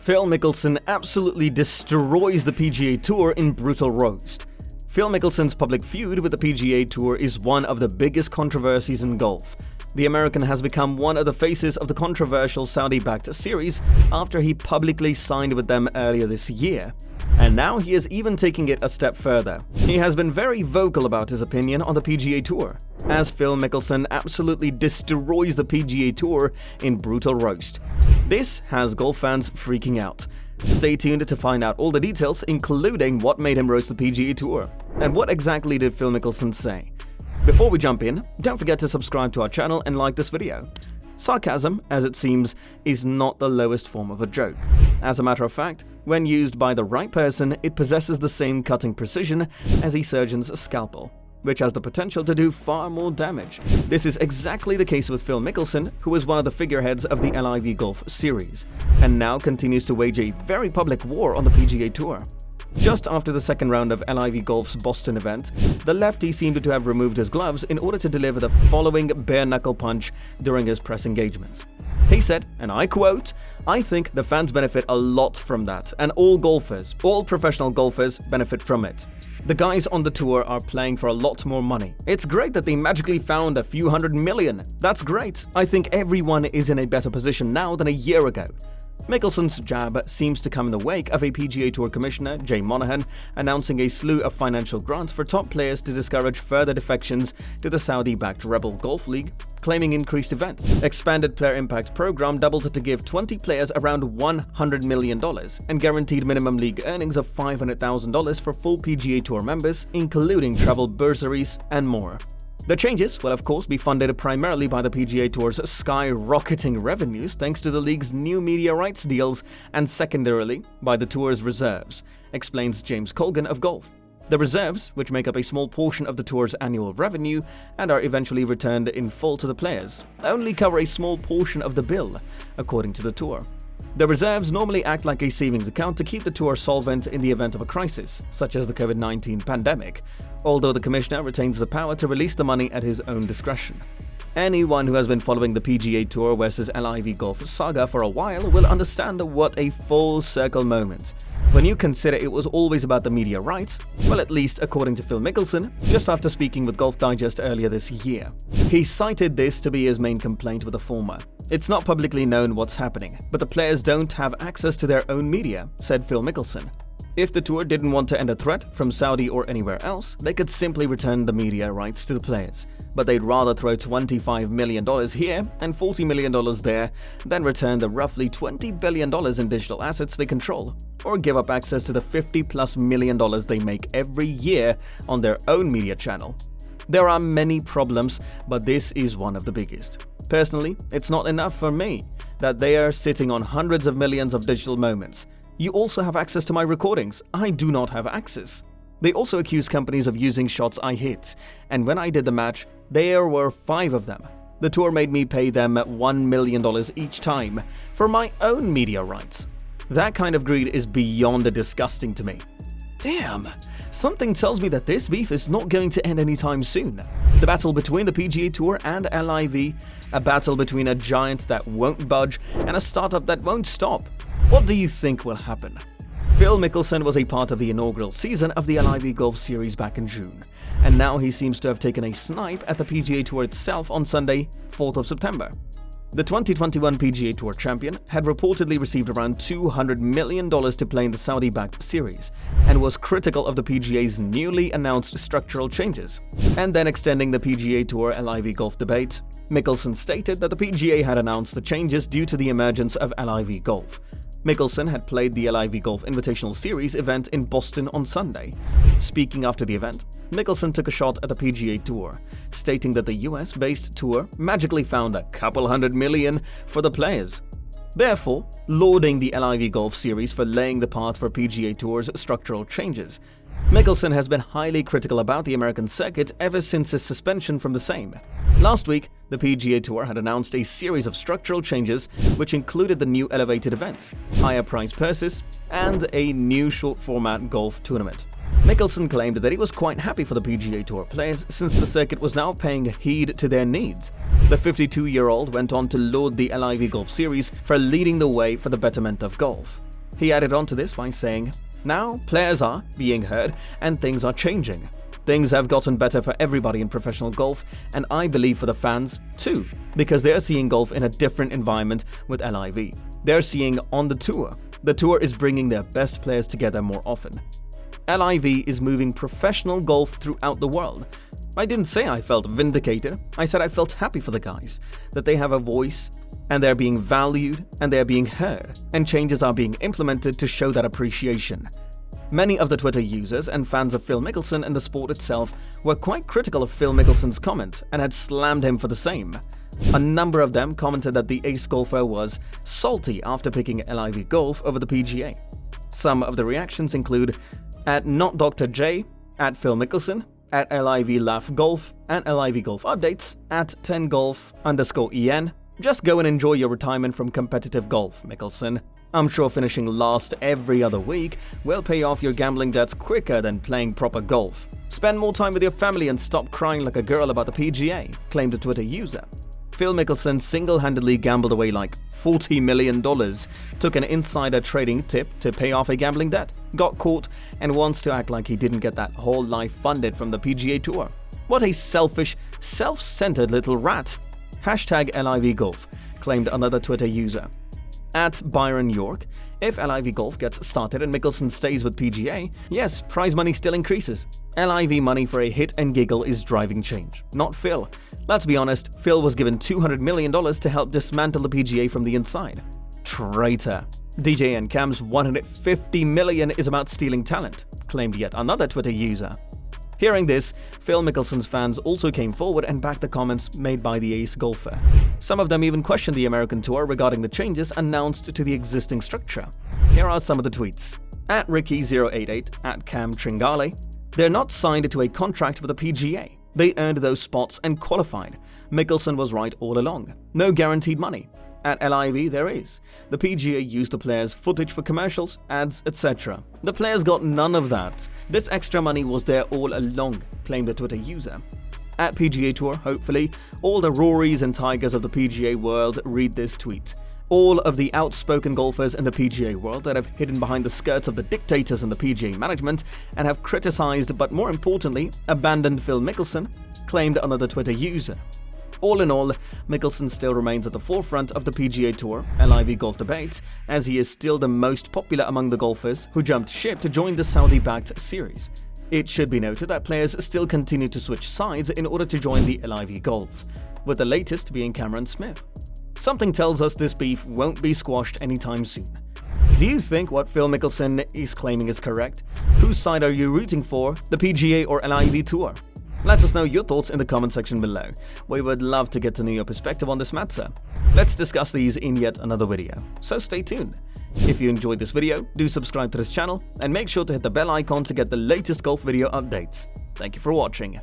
Phil Mickelson absolutely destroys the PGA Tour in brutal roast. Phil Mickelson's public feud with the PGA Tour is one of the biggest controversies in golf. The American has become one of the faces of the controversial Saudi-backed series after he publicly signed with them earlier this year. And now he is even taking it a step further. He has been very vocal about his opinion on the PGA Tour, as Phil Mickelson absolutely destroys the PGA Tour in brutal roast. This has golf fans freaking out. Stay tuned to find out all the details, including what made him roast the PGA Tour, and what exactly did Phil Mickelson say. Before we jump in, don't forget to subscribe to our channel and like this video. Sarcasm, as it seems, is not the lowest form of a joke. As a matter of fact, when used by the right person, it possesses the same cutting precision as a surgeon's scalpel, which has the potential to do far more damage. This is exactly the case with Phil Mickelson, who is one of the figureheads of the LIV Golf Series, and now continues to wage a very public war on the PGA Tour. Just after the second round of LIV Golf's Boston event, the lefty seemed to have removed his gloves in order to deliver the following bare-knuckle punch during his press engagements. He said, and I quote, "I think the fans benefit a lot from that, and all golfers, all professional golfers benefit from it. The guys on the tour are playing for a lot more money. It's great that they magically found a few $100 million. That's great. I think everyone is in a better position now than a year ago." Mickelson's jab seems to come in the wake of a PGA Tour Commissioner, Jay Monahan, announcing a slew of financial grants for top players to discourage further defections to the Saudi-backed Rebel Golf League, claiming increased events. Expanded Player Impact Program doubled to give 20 players around $100 million and guaranteed minimum league earnings of $500,000 for full PGA Tour members, including travel bursaries and more. The changes will of course be funded primarily by the PGA Tour's skyrocketing revenues thanks to the league's new media rights deals and secondarily by the tour's reserves, explains James Colgan of Golf. The reserves, which make up a small portion of the tour's annual revenue and are eventually returned in full to the players, only cover a small portion of the bill, according to the tour. The reserves normally act like a savings account to keep the tour solvent in the event of a crisis, such as the COVID-19 pandemic, although the commissioner retains the power to release the money at his own discretion. Anyone who has been following the PGA Tour vs LIV Golf saga for a while will understand what a full circle moment. When you consider it was always about the media rights, well, at least according to Phil Mickelson, just after speaking with Golf Digest earlier this year. He cited this to be his main complaint with the former. "It's not publicly known what's happening, but the players don't have access to their own media," said Phil Mickelson. If the tour didn't want to end a threat from Saudi or anywhere else, they could simply return the media rights to the players. But they'd rather throw $25 million here and $40 million there than return the roughly $20 billion in digital assets they control, or give up access to the $50+ million they make every year on their own media channel. There are many problems, but this is one of the biggest. Personally, it's not enough for me that they are sitting on hundreds of millions of digital moments. You also have access to my recordings. I do not have access. They also accuse companies of using shots I hit, and when I did the match, there were 5 of them. The tour made me pay them $1 million each time for my own media rights. That kind of greed is beyond disgusting to me. Damn, something tells me that this beef is not going to end anytime soon. The battle between the PGA Tour and LIV, a battle between a giant that won't budge and a startup that won't stop. What do you think will happen? Phil Mickelson was a part of the inaugural season of the LIV Golf Series back in June, and now he seems to have taken a snipe at the PGA Tour itself on Sunday, 4th of September. The 2021 PGA Tour champion had reportedly received around $200 million to play in the Saudi-backed series, and was critical of the PGA's newly announced structural changes. And then extending the PGA Tour LIV Golf debate, Mickelson stated that the PGA had announced the changes due to the emergence of LIV Golf. Mickelson had played the LIV Golf Invitational Series event in Boston on Sunday. Speaking after the event, Mickelson took a shot at the PGA Tour, stating that the US-based tour magically found a couple $100 million for the players, therefore lauding the LIV Golf Series for laying the path for PGA Tour's structural changes. Mickelson has been highly critical about the American circuit ever since his suspension from the same. Last week, the PGA Tour had announced a series of structural changes which included the new elevated events, higher prize purses, and a new short-format golf tournament. Mickelson claimed that he was quite happy for the PGA Tour players since the circuit was now paying heed to their needs. The 52-year-old went on to laud the LIV Golf Series for leading the way for the betterment of golf. He added on to this by saying, "Now players are being heard and things are changing. Things have gotten better for everybody in professional golf, and I believe for the fans too, because they're seeing golf in a different environment with LIV. They're seeing on the tour. The tour is bringing their best players together more often. LIV is moving professional golf throughout the world. I didn't say I felt vindicated. I said I felt happy for the guys, that they have a voice, and they're being valued, and they're being heard, and changes are being implemented to show that appreciation." Many of the Twitter users and fans of Phil Mickelson and the sport itself were quite critical of Phil Mickelson's comment and had slammed him for the same. A number of them commented that the ace golfer was salty after picking LIV Golf over the PGA. Some of the reactions include at @NotDrJ, at Phil Mickelson, at LIV Laugh Golf, and LIV Golf Updates, at 10golf_EN. "Just go and enjoy your retirement from competitive golf, Mickelson. I'm sure finishing last every other week will pay off your gambling debts quicker than playing proper golf. Spend more time with your family and stop crying like a girl about the PGA," claimed a Twitter user. Phil Mickelson single-handedly gambled away like $40 million, took an insider trading tip to pay off a gambling debt, got caught, and wants to act like he didn't get that whole life funded from the PGA Tour. What a selfish, self-centered little rat. #LIV Golf, claimed another Twitter user. At Byron York, "If LIV Golf gets started and Mickelson stays with PGA, yes, prize money still increases. LIV money for a hit and giggle is driving change, not Phil. Let's be honest, Phil was given $200 million to help dismantle the PGA from the inside. Traitor. DJ and Cam's $150 million is about stealing talent," claimed yet another Twitter user. Hearing this, Phil Mickelson's fans also came forward and backed the comments made by the ace golfer. Some of them even questioned the American Tour regarding the changes announced to the existing structure. Here are some of the tweets. At Ricky088, at Cam Tringale, "They're not signed to a contract with the PGA. They earned those spots and qualified. Mickelson was right all along. No guaranteed money. At LIV there is. The PGA used the players' footage for commercials, ads, etc. The players got none of that. This extra money was there all along," claimed a Twitter user. At PGA Tour, hopefully, all the Rorys and Tigers of the PGA world read this tweet. All of the outspoken golfers in the PGA world that have hidden behind the skirts of the dictators in the PGA management and have criticized but more importantly, abandoned Phil Mickelson, claimed another Twitter user. All in all, Mickelson still remains at the forefront of the PGA Tour LIV Golf debates, as he is still the most popular among the golfers who jumped ship to join the Saudi-backed series. It should be noted that players still continue to switch sides in order to join the LIV Golf, with the latest being Cameron Smith. Something tells us this beef won't be squashed anytime soon. Do you think what Phil Mickelson is claiming is correct? Whose side are you rooting for, the PGA or LIV Tour? Let us know your thoughts in the comment section below. We would love to get to know your perspective on this matter. Let's discuss these in yet another video, so stay tuned. If you enjoyed this video, do subscribe to this channel and make sure to hit the bell icon to get the latest golf video updates. Thank you for watching.